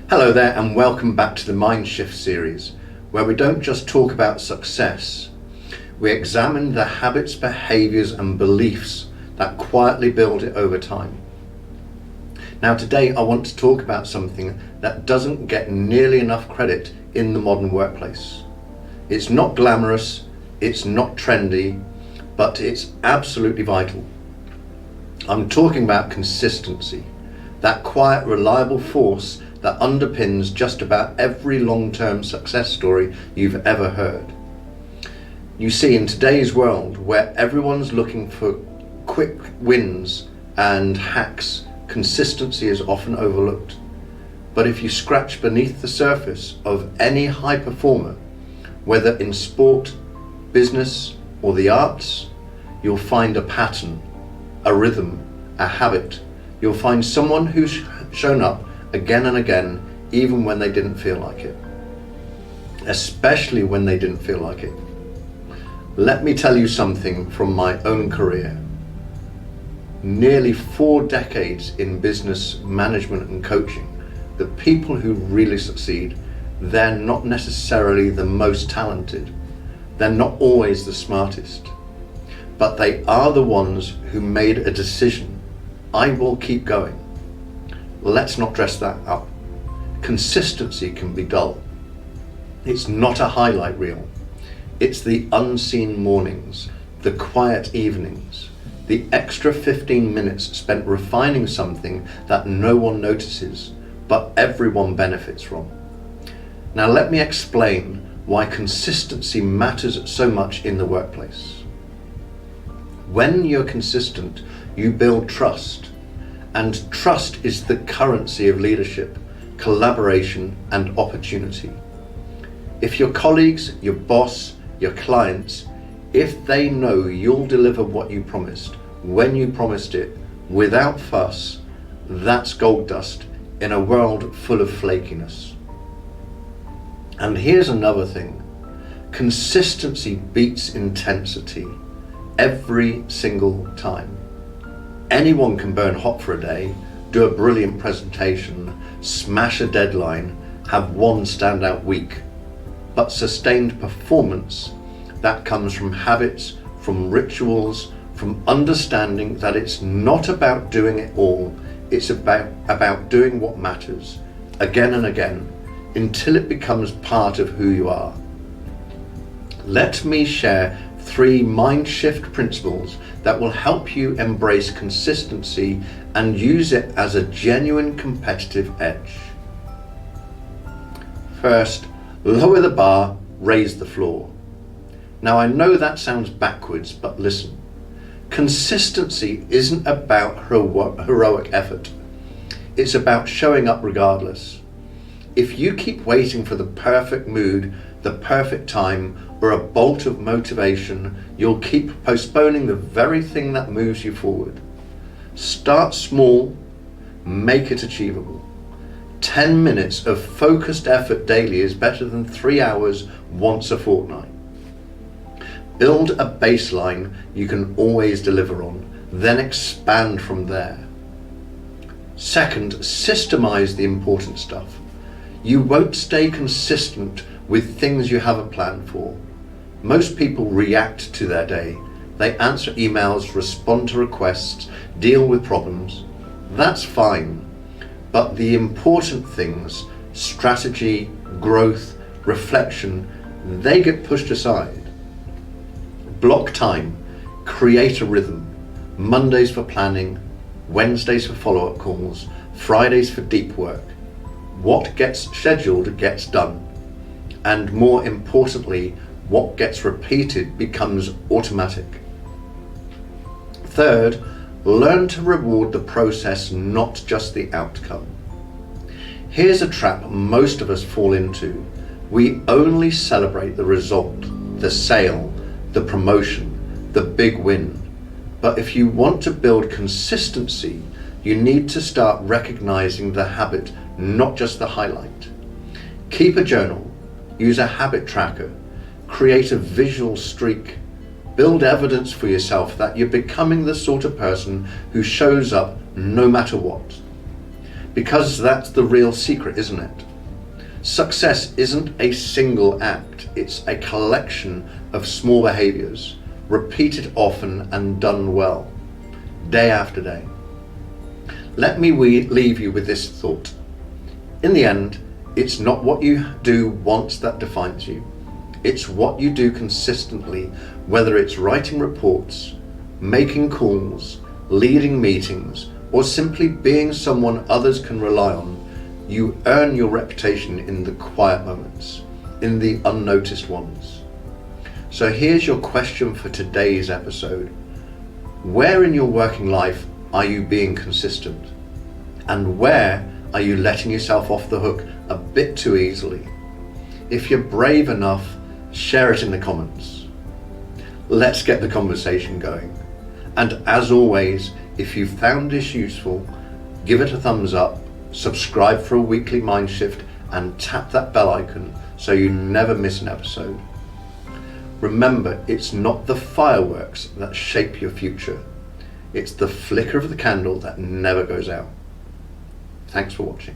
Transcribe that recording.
Hello there and welcome back to the Mindshift series, where we don't just talk about success, we examine the habits, behaviours and beliefs that quietly build it over time. Now today I want to talk about something that doesn't get nearly enough credit in the modern workplace. It's not glamorous, it's not trendy, but it's absolutely vital. I'm talking about consistency, that quiet, reliable force that underpins just about every long-term success story you've ever heard. You see, in today's world where everyone's looking for quick wins and hacks, consistency is often overlooked. But if you scratch beneath the surface of any high performer, whether in sport, business or the arts, you'll find a pattern, a rhythm, a habit. You'll find someone who's shown up again and again, even when they didn't feel like it. Especially when they didn't feel like it. Let me tell you something from my own career. Nearly 4 decades in business management and coaching, the people who really succeed, they're not necessarily the most talented. They're not always the smartest. But they are the ones who made a decision. I will keep going. Let's not dress that up. Consistency can be dull. It's not a highlight reel. It's the unseen mornings, the quiet evenings, the extra 15 minutes spent refining something that no one notices, but everyone benefits from. Now let me explain why consistency matters so much in the workplace. When you're consistent, you build trust. And trust is the currency of leadership, collaboration and opportunity. If your colleagues, your boss, your clients, if they know you'll deliver what you promised, when you promised it, without fuss, that's gold dust in a world full of flakiness. And here's another thing. Consistency beats intensity every single time. Anyone can burn hot for a day, do a brilliant presentation, smash a deadline, have one standout week. But sustained performance, that comes from habits, from rituals, from understanding that it's not about doing it all, it's about doing what matters, again and again, until it becomes part of who you are. Let me share 3 Mindshift principles that will help you embrace consistency and use it as a genuine competitive edge. First, lower the bar, raise the floor. Now I know that sounds backwards, but listen. Consistency isn't about heroic effort. It's about showing up regardless. If you keep waiting for the perfect mood, the perfect time, or a bolt of motivation, you'll keep postponing the very thing that moves you forward. Start small, make it achievable. 10 minutes of focused effort daily is better than 3 hours once a fortnight. Build a baseline you can always deliver on, then expand from there. Second, systemize the important stuff. You won't stay consistent with things you haven't planned for. Most people react to their day. They answer emails, respond to requests, deal with problems. That's fine. But the important things, strategy, growth, reflection, they get pushed aside. Block time, create a rhythm. Mondays for planning, Wednesdays for follow-up calls, Fridays for deep work. What gets scheduled gets done. And more importantly, what gets repeated becomes automatic. Third, learn to reward the process, not just the outcome. Here's a trap most of us fall into. We only celebrate the result, the sale, the promotion, the big win. But if you want to build consistency, you need to start recognizing the habit, not just the highlight. Keep a journal, use a habit tracker, create a visual streak, build evidence for yourself that you're becoming the sort of person who shows up no matter what. Because that's the real secret, isn't it? Success isn't a single act, it's a collection of small behaviors, repeated often and done well, day after day. Let me leave you with this thought. In the end, it's not what you do once that defines you. It's what you do consistently, whether it's writing reports, making calls, leading meetings, or simply being someone others can rely on. You earn your reputation in the quiet moments, in the unnoticed ones. So here's your question for today's episode. Where in your working life are you being consistent? And where are you letting yourself off the hook a bit too easily? If you're brave enough, share it in the comments. Let's get the conversation going. And as always, if you found this useful, give it a thumbs up, subscribe for a weekly Mindshift, and tap that bell icon so you never miss an episode. Remember, it's not the fireworks that shape your future. It's the flicker of the candle that never goes out. Thanks for watching.